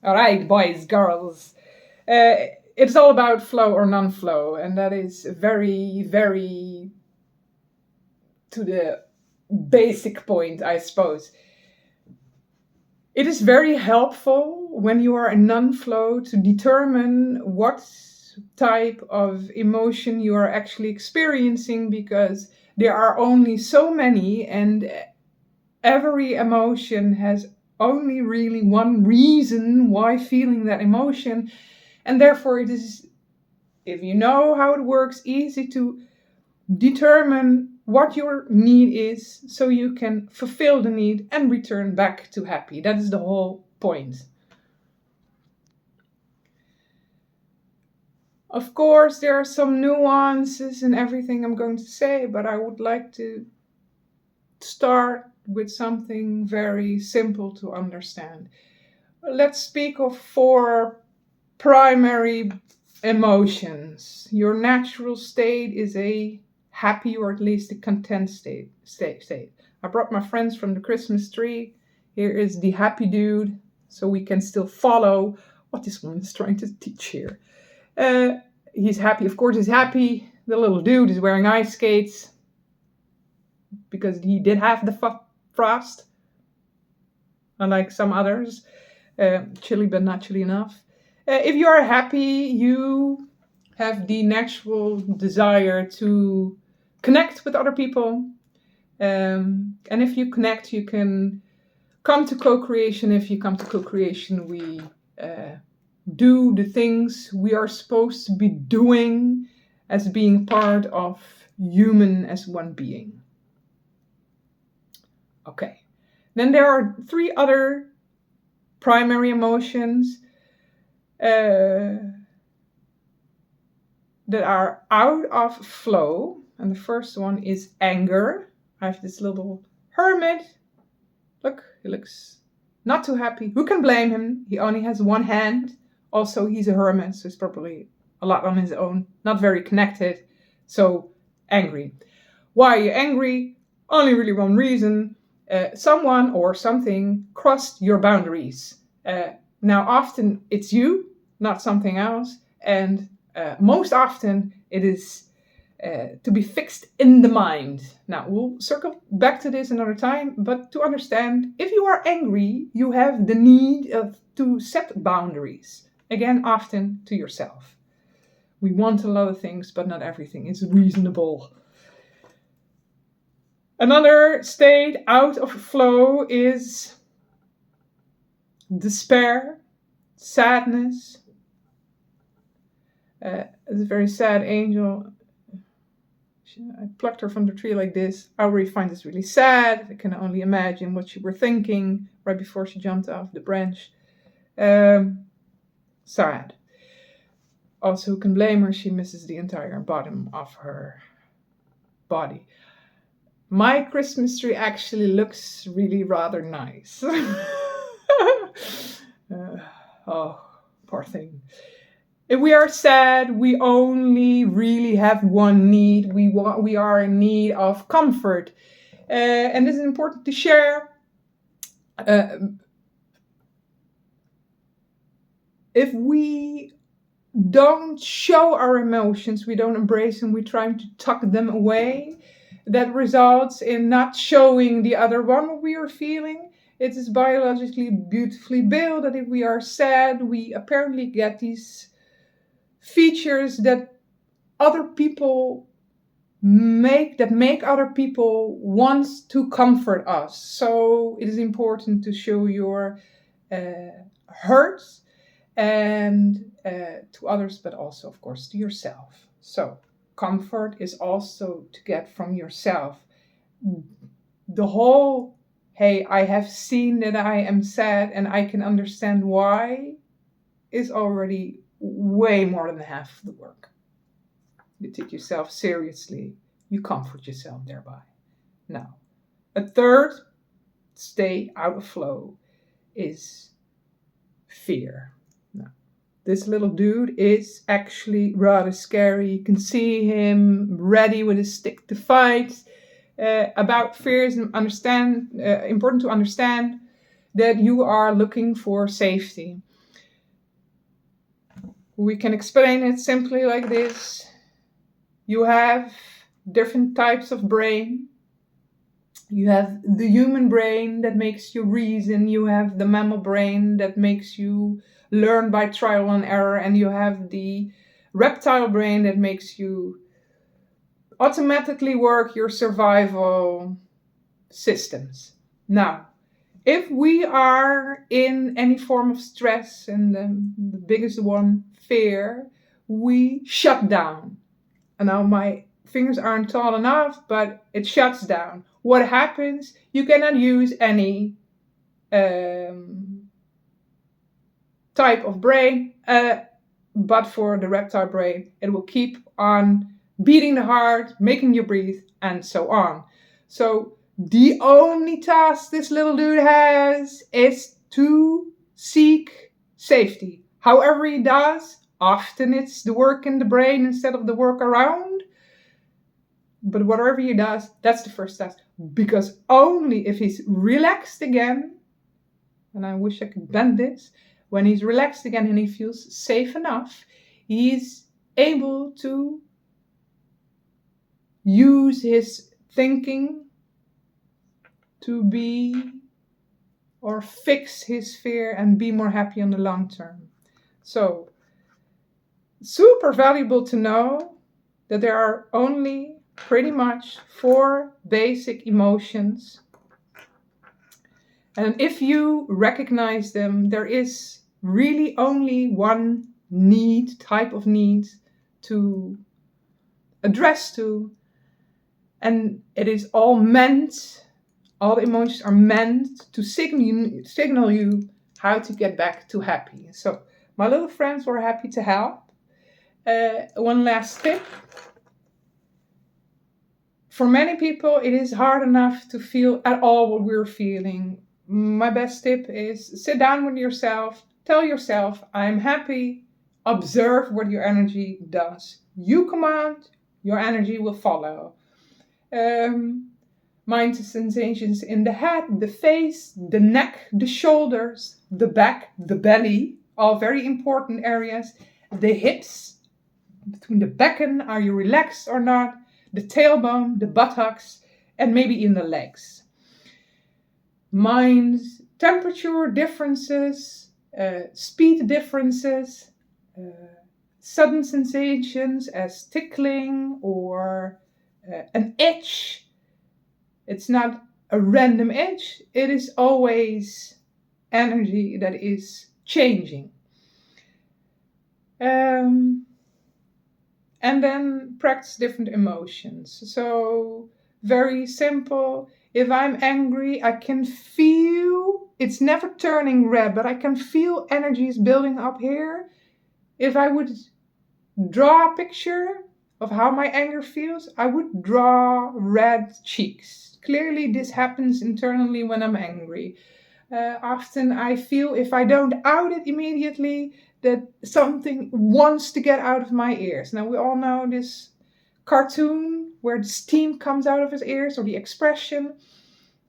All right, boys, girls. It's all about flow or non-flow, and that is very, very to the basic point, I suppose. It is very helpful when you are in non-flow to determine what type of emotion you are actually experiencing, because there are only so many, and every emotion has only really one reason why feeling that emotion. And therefore it is, if you know how it works, easy to determine what your need is so you can fulfill the need and return back to happy. That is the whole point. Of course, there are some nuances in everything I'm going to say, but I would like to start with something very simple to understand. Let's speak of 4 primary emotions. Your natural state is a happy, or at least a content state. I brought my friends from the Christmas tree. Here is the happy dude, so we can still follow what this one is trying to teach here. He's happy. Of course, he's happy. The little dude is wearing ice skates because he did have the frost, unlike some others. Chilly, but not chilly enough. If you are happy, you have the natural desire to connect with other people. And if you connect, you can come to co-creation. If you come to co-creation, we do the things we are supposed to be doing as being part of human as one being. Okay. Then there are 3 other primary emotions that are out of flow. And the first one is anger. I have this little hermit. Look, he looks not too happy. Who can blame him? He only has one hand. Also, he's a hermit, so he's probably a lot on his own. Not very connected. So, angry. Why are you angry? Only really one reason. Someone or something crossed your boundaries. Now, often it's you, not something else. And most often it is to be fixed in the mind. Now, we'll circle back to this another time, but to understand, if you are angry, you have the need to set boundaries. Again, often to yourself. We want a lot of things, but not everything is reasonable. Another state out of flow is despair, sadness. It's a very sad angel. I plucked her from the tree like this. I already find this really sad. I can only imagine what she were thinking right before she jumped off the branch. Sad. Also, who can blame her? She misses the entire bottom of her body. My Christmas tree actually looks really rather nice. Oh, poor thing. If we are sad, we only really have one need. We are in need of comfort. And this is important to share. If we don't show our emotions, we don't embrace them, we try to tuck them away, that results in not showing the other one what we are feeling. It is biologically beautifully built that if we are sad, we apparently get these features that other people make other people want to comfort us. So it is important to show your hurts and to others, but also, of course, to yourself. So comfort is also to get from yourself. The whole, hey, I have seen that I am sad and I can understand why, is already way more than half of the work. You take yourself seriously, you comfort yourself thereby. Now, a third state out of flow is fear. Now, this little dude is actually rather scary. You can see him ready with his stick to fight. About fear is important to understand that you are looking for safety. We can explain it simply like this. You have different types of brain. You have the human brain that makes you reason. You have the mammal brain that makes you learn by trial and error. And you have the reptile brain that makes you automatically work your survival systems. Now, if we are in any form of stress, and the biggest one, fear, we shut down. And now my fingers aren't tall enough, but it shuts down. What happens? You cannot use any type of brain, but for the reptile brain, it will keep on beating the heart, making you breathe, and so on. So the only task this little dude has is to seek safety. However he does, often it's the work in the brain instead of the work around. But whatever he does, that's the first task. Because only if he's relaxed again, and I wish I could bend this, when he's relaxed again and he feels safe enough, he's able to use his thinking to be or fix his fear and be more happy on the long term. So, super valuable to know that there are only pretty much 4 basic emotions. And if you recognize them, there is really only one type of need to address to. And it is all the emotions are meant to signal you how to get back to happy. So my little friends were happy to help. One last tip. For many people, it is hard enough to feel at all what we're feeling. My best tip is sit down with yourself, tell yourself, I'm happy, observe what your energy does. You command, your energy will follow. Mind the sensations in the head, the face, the neck, the shoulders, the back, the belly, all very important areas. The hips, between the becken, are you relaxed or not? The tailbone, the buttocks, and maybe even the legs. Mind temperature differences, speed differences, sudden sensations as tickling or an itch. It's not a random itch, it is always energy that is changing. And then practice different emotions. So, very simple. If I'm angry, I can feel, it's never turning red, but I can feel energies building up here. If I would draw a picture of how my anger feels, I would draw red cheeks. Clearly, this happens internally when I'm angry. Often I feel if I don't out it immediately, that something wants to get out of my ears. Now, we all know this cartoon where the steam comes out of his ears, or the expression.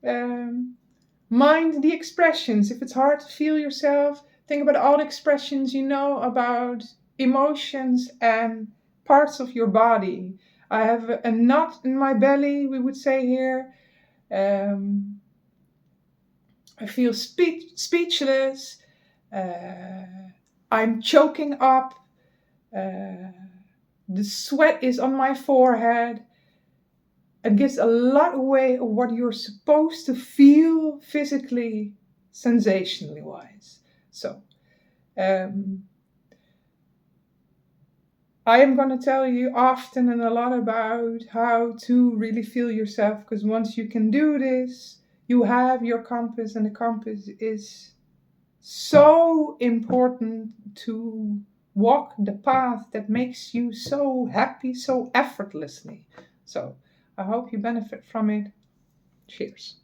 Mind the expressions. If it's hard to feel yourself, think about all the expressions you know about emotions and parts of your body. I have a knot in my belly, we would say here. I feel speechless. I'm choking up. The sweat is on my forehead. It gives a lot away of what you're supposed to feel physically, sensationally wise. So, I am going to tell you often and a lot about how to really feel yourself, because once you can do this, you have your compass, and the compass is so important to walk the path that makes you so happy, so effortlessly. So I hope you benefit from it. Cheers.